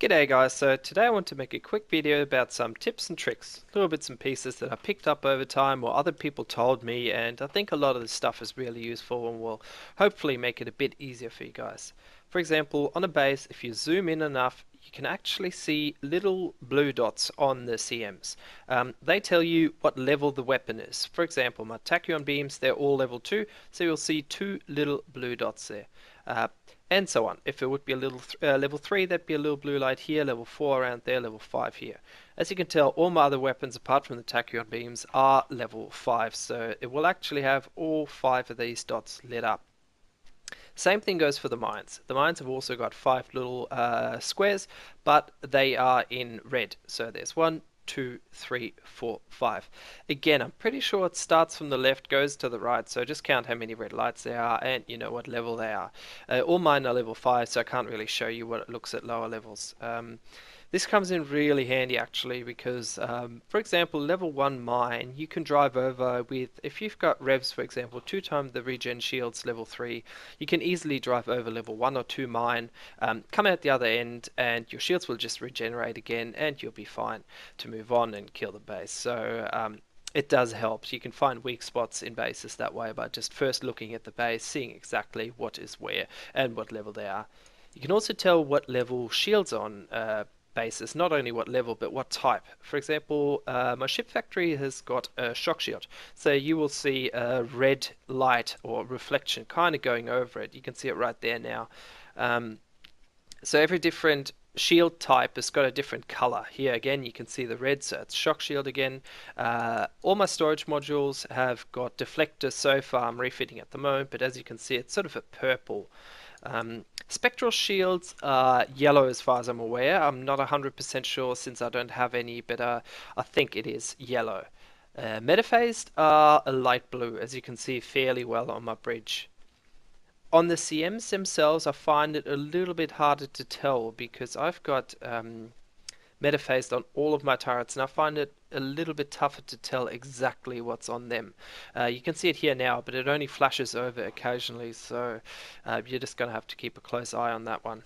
G'day guys, so today I want to make a quick video about some tips and tricks, little bits and pieces that I picked up over time or other people told me, and I think a lot of this stuff is really useful and will hopefully make it a bit easier for you guys. For example, on a base, if you zoom in enough, you can actually see little blue dots on the CMs. They tell you what level the weapon is. For example, my tachyon beams, they're all level 2, so you'll see two little blue dots there. And so on. If it would be a little level 3, that'd be a little blue light here, level 4 around there, level 5 here. As you can tell, all my other weapons apart from the tachyon beams are level 5, so it will actually have all 5 of these dots lit up. Same thing goes for the mines. The mines have also got 5 little squares, but they are in red. So there's 1, 2, 3, 4, 5. Again, I'm pretty sure it starts from the left, goes to the right, so just count how many red lights there are and you know what level they are. All mine are level 5, so I can't really show you what it looks at lower levels. This comes in really handy actually because, for example, level 1 mine, you can drive over with, if you've got revs, for example, 2 times the regen shields level 3, you can easily drive over level 1 or 2 mine, come out the other end, and your shields will just regenerate again, and you'll be fine to move on and kill the base. So it does help. You can find weak spots in bases that way by just first looking at the base, seeing exactly what is where and what level they are. You can also tell what level shields on basis, not only what level but what type. For example, my ship factory has got a shock shield, so you will see a red light or reflection kind of going over it. You can see it right there now. So every different shield type has got a different color. Here again you can see the red, so it's shock shield again. All my storage modules have got deflectors so far. I'm refitting at the moment, but as you can see it's sort of a purple. Spectral shields are yellow as far as I'm aware. I'm not 100% sure since I don't have any, but I think it is yellow. Metaphased are a light blue, as you can see fairly well on my bridge. On the CMs themselves, I find it a little bit harder to tell because I've got metaphased on all of my turrets, and I find it a little bit tougher to tell exactly what's on them. You can see it here now, but it only flashes over occasionally, so you're just going to have to keep a close eye on that one.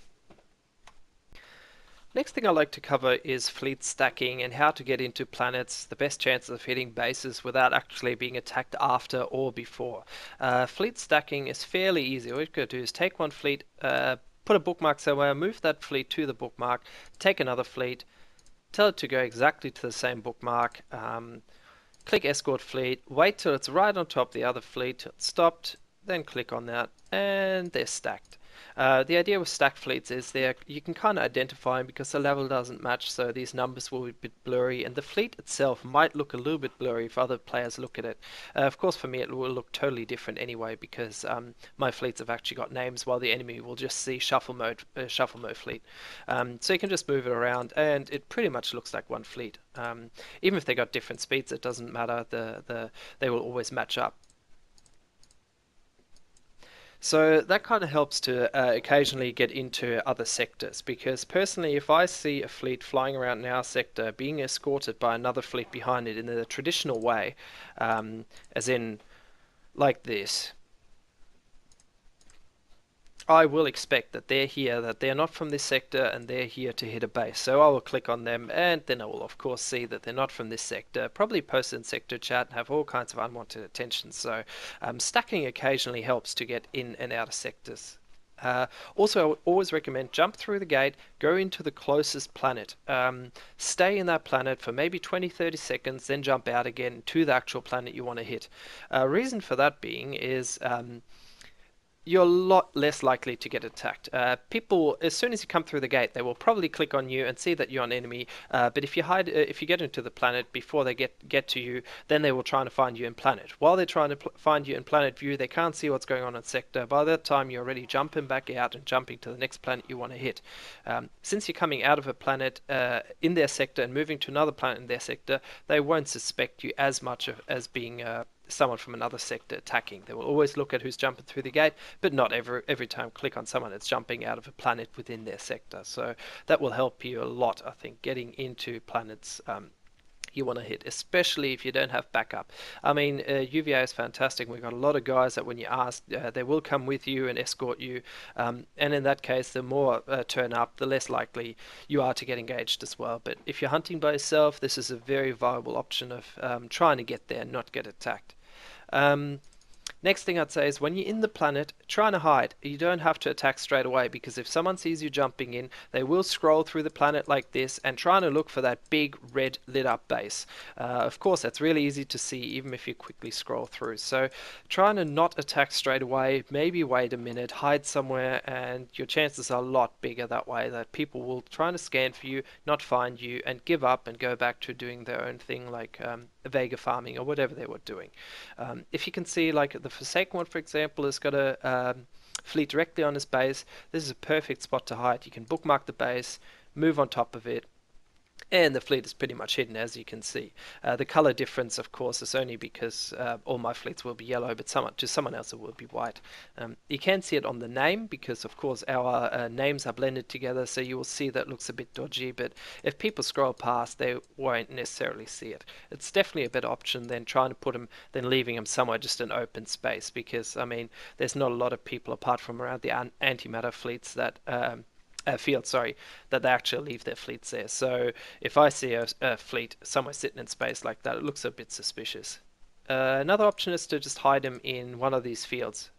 Next thing I like to cover is fleet stacking and how to get into planets, the best chances of hitting bases without actually being attacked after or before. Fleet stacking is fairly easy. All you've got to do is take one fleet, put a bookmark somewhere, move that fleet to the bookmark, take another fleet, tell it to go exactly to the same bookmark, click escort fleet, wait till it's right on top of the other fleet till it's stopped, then click on that, and they're stacked. The idea with stacked fleets is you can kind of identify them because the level doesn't match, so these numbers will be a bit blurry, and the fleet itself might look a little bit blurry if other players look at it. Of course, for me it will look totally different anyway because my fleets have actually got names, while the enemy will just see shuffle mode fleet. So you can just move it around, and it pretty much looks like one fleet. Even if they got different speeds, it doesn't matter. They will always match up. So that kind of helps to occasionally get into other sectors, because personally if I see a fleet flying around in our sector being escorted by another fleet behind it in the traditional way, as in like this, I will expect that they're here, that they're not from this sector, and they're here to hit a base. So I will click on them, and then I will of course see that they're not from this sector, probably post in sector chat and have all kinds of unwanted attention. So stacking occasionally helps to get in and out of sectors. Also, I would always recommend jump through the gate, go into the closest planet, stay in that planet for maybe 20-30 seconds, then jump out again to the actual planet you want to hit. Reason for that being is you're a lot less likely to get attacked. People, as soon as you come through the gate, they will probably click on you and see that you're an enemy. But if you hide, if you get into the planet before they get to you, then they will try to find you in planet. While they're trying to find you in planet view, they can't see what's going on in sector. By that time, you're already jumping back out and jumping to the next planet you want to hit. Since you're coming out of a planet in their sector and moving to another planet in their sector, they won't suspect you as much as being someone from another sector attacking. They will always look at who's jumping through the gate, but not every time click on someone that's jumping out of a planet within their sector. So that will help you a lot, I think, getting into planets you want to hit, especially if you don't have backup. I mean, UVA is fantastic. We've got a lot of guys that when you ask, they will come with you and escort you. And in that case, the more turn up, the less likely you are to get engaged as well. But if you're hunting by yourself, this is a very viable option of trying to get there and not get attacked. Um, Next thing I'd say is when you're in the planet, trying to hide. You don't have to attack straight away because if someone sees you jumping in, they will scroll through the planet like this and trying to look for that big red lit up base. Of course, that's really easy to see even if you quickly scroll through. So trying to not attack straight away, maybe wait a minute, hide somewhere, and your chances are a lot bigger that way that people will try to scan for you, not find you, and give up and go back to doing their own thing like vega farming or whatever they were doing. If you can see, like the Forsaken one, for example, has got a fleet directly on his base. This is a perfect spot to hide. You can bookmark the base, move on top of it, and the fleet is pretty much hidden, as you can see. The color difference, of course, is only because all my fleets will be yellow, but to someone else it will be white. You can see it on the name because, of course, our names are blended together, so you will see that looks a bit dodgy, but if people scroll past, they won't necessarily see it. It's definitely a better option than trying to put them, than leaving them somewhere just an open space, because, I mean, there's not a lot of people apart from around the antimatter fleets that field, sorry, that they actually leave their fleets there. So if I see a fleet somewhere sitting in space like that, it looks a bit suspicious. Another option is to just hide them in one of these fields.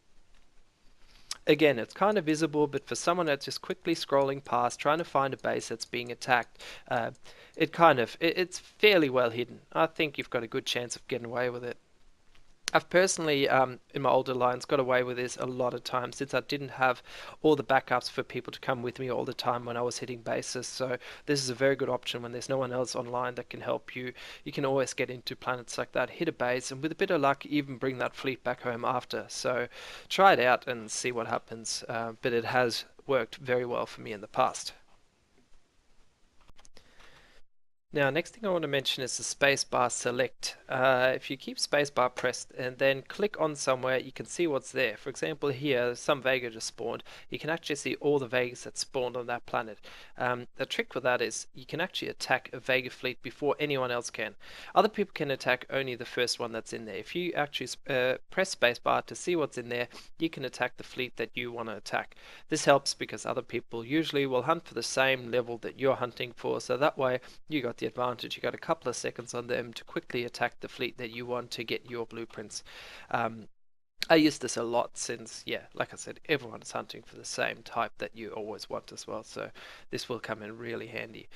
Again, it's kind of visible, but for someone that's just quickly scrolling past, trying to find a base that's being attacked, it's fairly well hidden. I think you've got a good chance of getting away with it. I've personally, in my older lines, got away with this a lot of times since I didn't have all the backups for people to come with me all the time when I was hitting bases. So this is a very good option when there's no one else online that can help you. You can always get into planets like that, hit a base, and with a bit of luck, even bring that fleet back home after. So try it out and see what happens. But it has worked very well for me in the past. Now, next thing I want to mention is the spacebar select. If you keep spacebar pressed and then click on somewhere, you can see what's there. For example, here, some Vega just spawned. You can actually see all the Vegas that spawned on that planet. The trick with that is you can actually attack a Vega fleet before anyone else can. Other people can attack only the first one that's in there. If you actually press spacebar to see what's in there, you can attack the fleet that you want to attack. This helps because other people usually will hunt for the same level that you're hunting for, so that way you got the advantage. You got a couple of seconds on them to quickly attack the fleet that you want to get your blueprints. I use this a lot since, yeah, like I said, everyone is hunting for the same type that you always want as well, so this will come in really handy.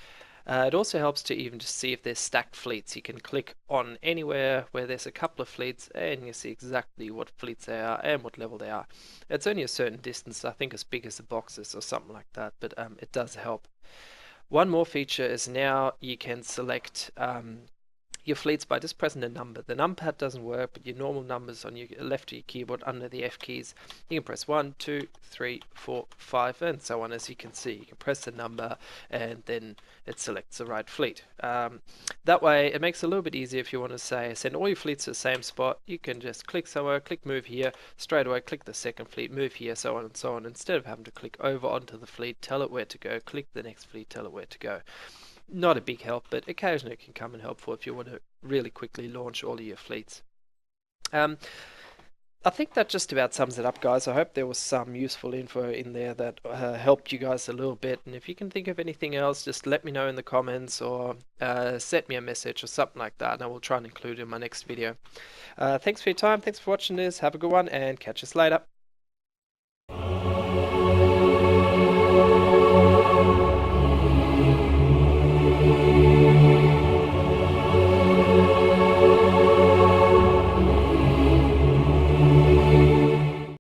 It also helps to even just see if there's stacked fleets. You can click on anywhere where there's a couple of fleets and you see exactly what fleets they are and what level they are. It's only a certain distance, I think as big as the boxes or something like that, but it does help. One more feature is now you can select your fleets by just pressing a number. The numpad doesn't work, but your normal numbers on your left of your keyboard under the F keys, you can press 1, 2, 3, 4, 5, and so on. As you can see, you can press the number and then it selects the right fleet. That way, it makes it a little bit easier if you want to say send all your fleets to the same spot. You can just click somewhere, click move here, straight away click the second fleet, move here, so on and so on, instead of having to click over onto the fleet, tell it where to go, click the next fleet, tell it where to go. Not a big help, but occasionally it can come in helpful if you want to really quickly launch all of your fleets. Um, I think that just about sums it up, guys. I hope there was some useful info in there that helped you guys a little bit. And if you can think of anything else, just let me know in the comments or send me a message or something like that, and I will try and include it in my next video. Thanks for your time. Thanks for watching this. Have a good one, and catch us later.